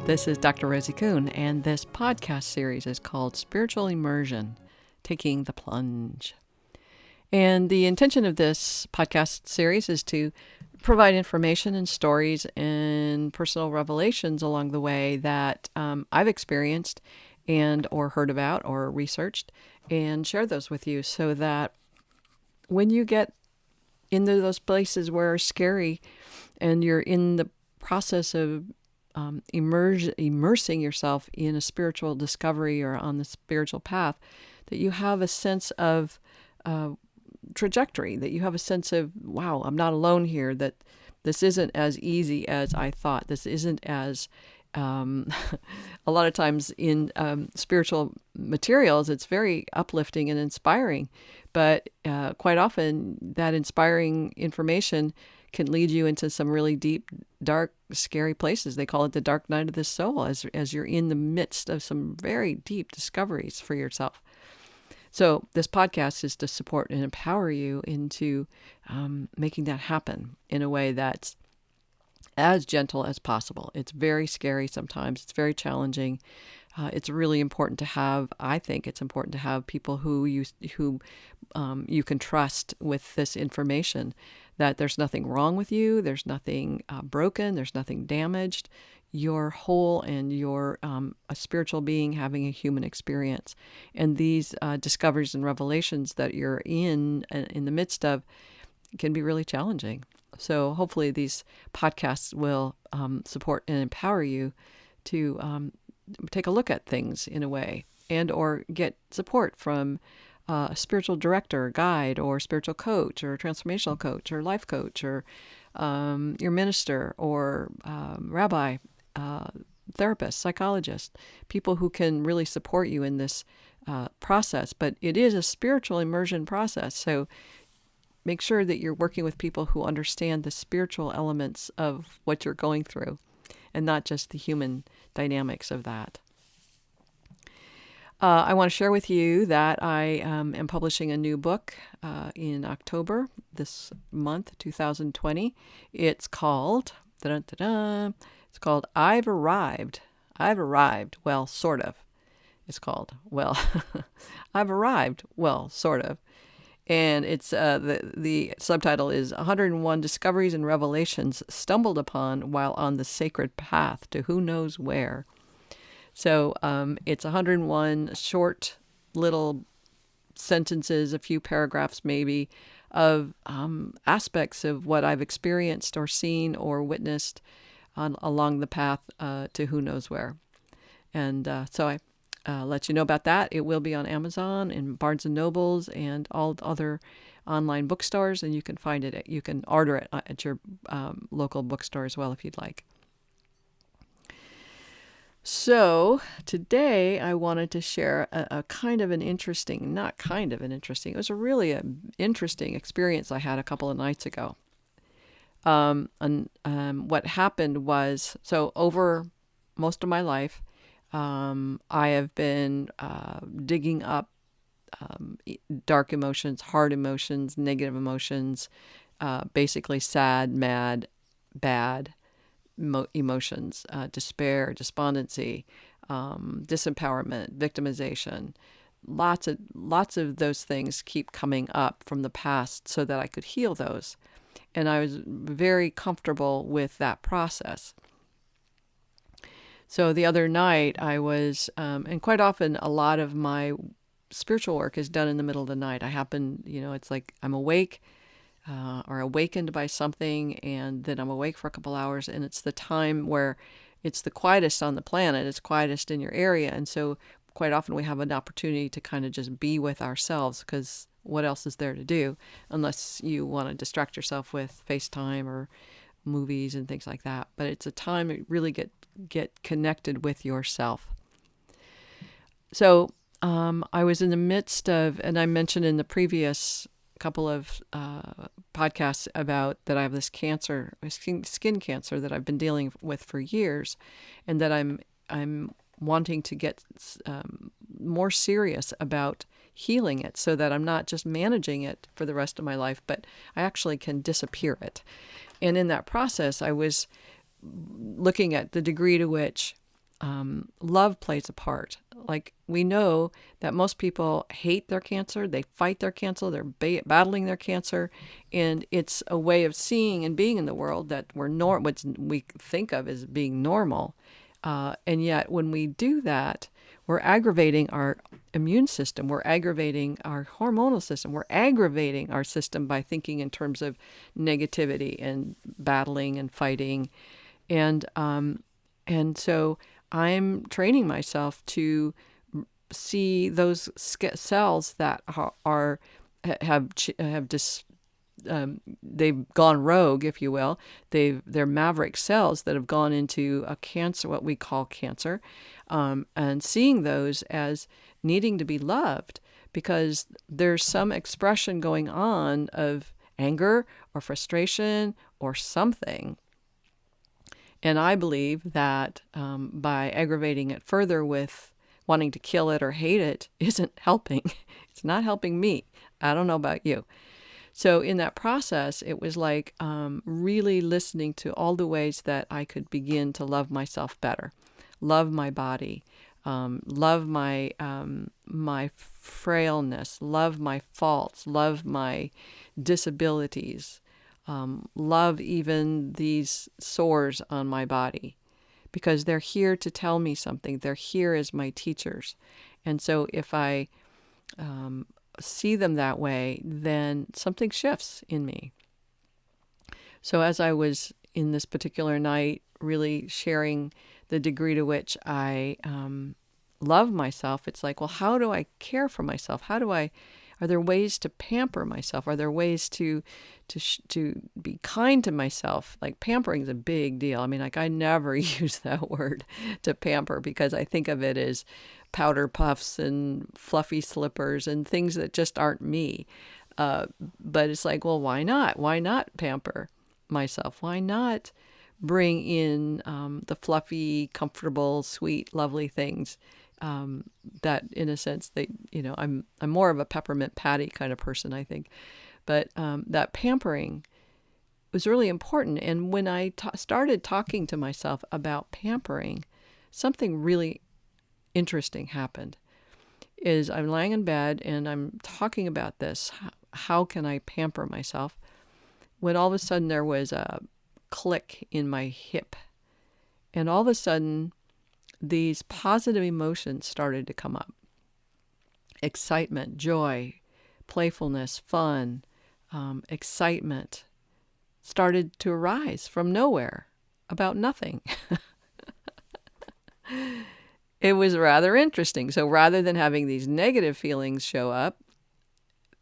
This is Dr. Rosie Kuhn, and this podcast series is called Spiritual Immersion, Taking the Plunge. And the intention of this podcast series is to provide information and stories and personal revelations along the way that I've experienced and or heard about or researched, and share those with you so that when you get into those places where it's scary and you're in the process of immersing yourself in a spiritual discovery or on the spiritual path, that you have a sense of trajectory, that you have a sense of, wow, I'm not alone here, that this isn't as easy as I thought. This isn't as, a lot of times in spiritual materials, it's very uplifting and inspiring, but quite often that inspiring information can lead you into some really deep, dark, scary places. They call it the dark night of the soul as you're in the midst of some very deep discoveries for yourself. So this podcast is to support and empower you into making that happen in a way that's as gentle as possible. It's very scary sometimes. It's very challenging. It's really important to have, I think it's important to have people who you can trust with this information, that there's nothing wrong with you, there's nothing broken, there's nothing damaged. You're whole and you're a spiritual being having a human experience. And these discoveries and revelations that you're in the midst of can be really challenging. So hopefully these podcasts will support and empower you to take a look at things in a way, and or get support from a spiritual director, guide, or spiritual coach, or transformational coach, or life coach, or your minister, or rabbi, therapist, psychologist, people who can really support you in this process. But it is a spiritual immersion process, so make sure that you're working with people who understand the spiritual elements of what you're going through, and not just the human dynamics of that. I want to share with you that I am publishing a new book in October this month, 2020. It's called, it's called I've Arrived. I've Arrived. Well, sort of. It's called, well, I've Arrived. Well, sort of. And it's the subtitle is 101 Discoveries and Revelations Stumbled Upon While on the Sacred Path to Who Knows Where. So it's 101 short little sentences, a few paragraphs maybe, of aspects of what I've experienced or seen or witnessed along the path to who knows where. And so I let you know about that. It will be on Amazon and Barnes & Nobles and all other online bookstores, and you can find it. You can order it at your local bookstore as well if you'd like. So today I wanted to share a kind of an interesting, not kind of an interesting, it was a really interesting experience I had a couple of nights ago. What happened was, so over most of my life, I have been digging up dark emotions, hard emotions, negative emotions, basically sad, mad, bad emotions, despair, despondency, disempowerment, victimization. Lots of those things keep coming up from the past so that I could heal those. And I was very comfortable with that process. So the other night I was, and quite often a lot of my spiritual work is done in the middle of the night. It's like I'm awake or awakened by something, and then I'm awake for a couple hours, and it's the time where it's the quietest on the planet, it's quietest in your area. And so quite often we have an opportunity to kind of just be with ourselves, because what else is there to do unless you want to distract yourself with FaceTime or movies and things like that. But it's a time to really get connected with yourself. So I was in the midst of, and I mentioned in the previous couple of podcasts about that I have this cancer, skin cancer that I've been dealing with for years, and that I'm wanting to get more serious about healing it so that I'm not just managing it for the rest of my life, but I actually can disappear it. And in that process, I was looking at the degree to which love plays a part. Like, we know that most people hate their cancer, they fight their cancer, they're battling their cancer, and it's a way of seeing and being in the world that what we think of as being normal. And yet, when we do that, we're aggravating our immune system, we're aggravating our hormonal system, we're aggravating our system by thinking in terms of negativity and battling and fighting. And so I'm training myself to see those cells that they've gone rogue, if you will. They're maverick cells that have gone into a cancer, what we call cancer, and seeing those as needing to be loved, because there's some expression going on of anger or frustration or something. And I believe that by aggravating it further with wanting to kill it or hate it isn't helping. It's not helping me. I don't know about you. So in that process, it was like really listening to all the ways that I could begin to love myself better, love my body, love my my frailness, love my faults, love my disabilities, love even these sores on my body, because they're here to tell me something. They're here as my teachers. And so if I see them that way, then something shifts in me. So as I was in this particular night really sharing the degree to which I love myself, it's like, well, how do I care for myself? Are there ways to pamper myself? Are there ways to be kind to myself? Like, pampering is a big deal. I mean, like, I never use that word, to pamper, because I think of it as powder puffs and fluffy slippers and things that just aren't me. But it's like, well, why not? Why not pamper myself? Why not bring in the fluffy, comfortable, sweet, lovely things that, in a sense, I'm more of a peppermint patty kind of person, I think. But that pampering was really important. And when I started talking to myself about pampering, something really interesting happened. Is I'm lying in bed and I'm talking about this. How can I pamper myself? When all of a sudden there was a click in my hip. And all of a sudden, these positive emotions started to come up. Excitement, joy, playfulness, fun, excitement started to arise from nowhere, about nothing. It was rather interesting. So rather than having these negative feelings show up,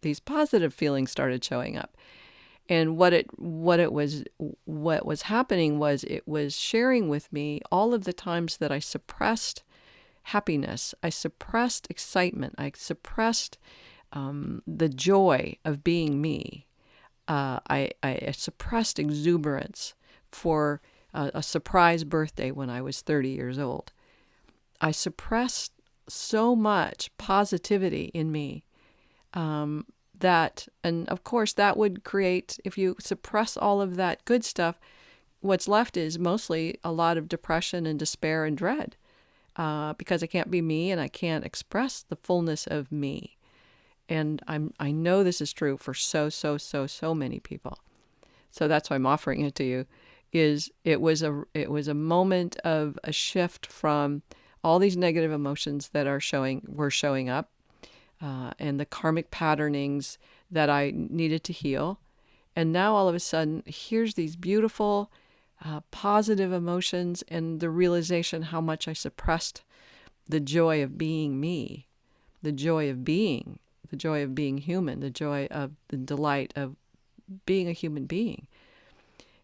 these positive feelings started showing up. And what was happening was, it was sharing with me all of the times that I suppressed happiness, I suppressed excitement, I suppressed the joy of being me. I suppressed exuberance for a surprise birthday when I was 30 years old. I suppressed so much positivity in me. And of course, that would create, if you suppress all of that good stuff, what's left is mostly a lot of depression and despair and dread, because I can't be me and I can't express the fullness of me. And I know this is true for so many people. So that's why I'm offering it to you. It was a moment of a shift from all these negative emotions that were showing up. And the karmic patternings that I needed to heal. And now all of a sudden, here's these beautiful, positive emotions, and the realization how much I suppressed the joy of being me, the joy of being human, the joy of the delight of being a human being.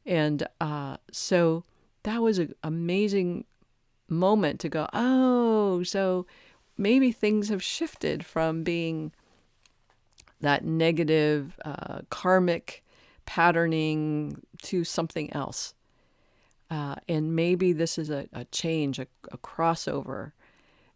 And so that was an amazing moment to go, oh, so maybe things have shifted from being that negative karmic patterning to something else. And maybe this is a change, a crossover,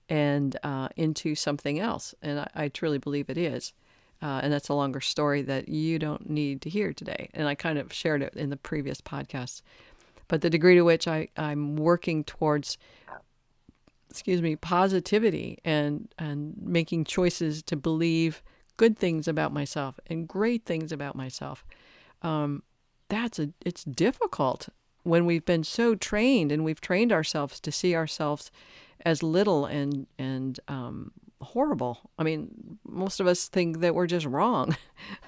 and into something else. And I truly believe it is. And that's a longer story that you don't need to hear today. And I kind of shared it in the previous podcast. But the degree to which I'm working towards excuse me, positivity and making choices to believe good things about myself and great things about myself. It's difficult when we've been so trained and we've trained ourselves to see ourselves as little and horrible. I mean, most of us think that we're just wrong.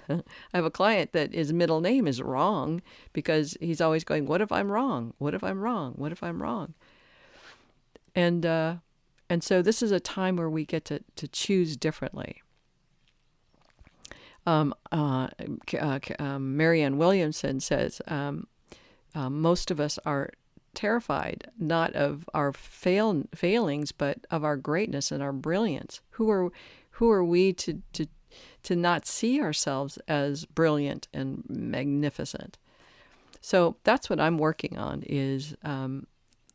I have a client that his middle name is Wrong because he's always going, what if I'm wrong? What if I'm wrong? What if I'm wrong? And so this is a time where we get to choose differently. Marianne Williamson says, most of us are terrified not of our failings, but of our greatness and our brilliance. Who are we to not see ourselves as brilliant and magnificent? So that's what I'm working on, is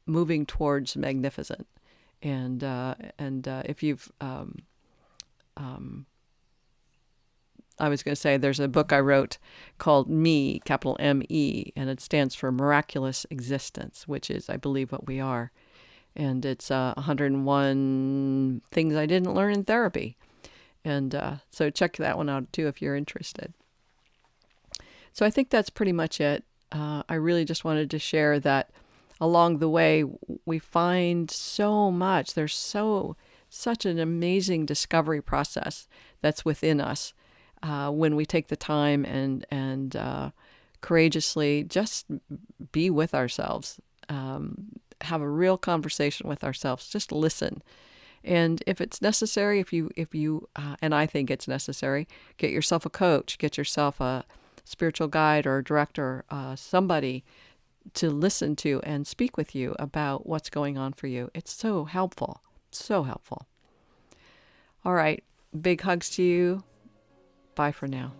moving towards magnificent. And if you've I was going to say, there's a book I wrote called Me, capital M-E, and it stands for Miraculous Existence, which is, I believe, what we are. And it's 101 things I didn't learn in therapy. And so check that one out, too, if you're interested. So I think that's pretty much it. I really just wanted to share that along the way, we find so much. There's such an amazing discovery process that's within us. When we take the time and courageously just be with ourselves, have a real conversation with ourselves, just listen. And if it's necessary, if you and I think it's necessary, get yourself a coach, get yourself a spiritual guide or a director, somebody to listen to and speak with you about what's going on for you. It's so helpful, so helpful. All right, big hugs to you. Bye for now.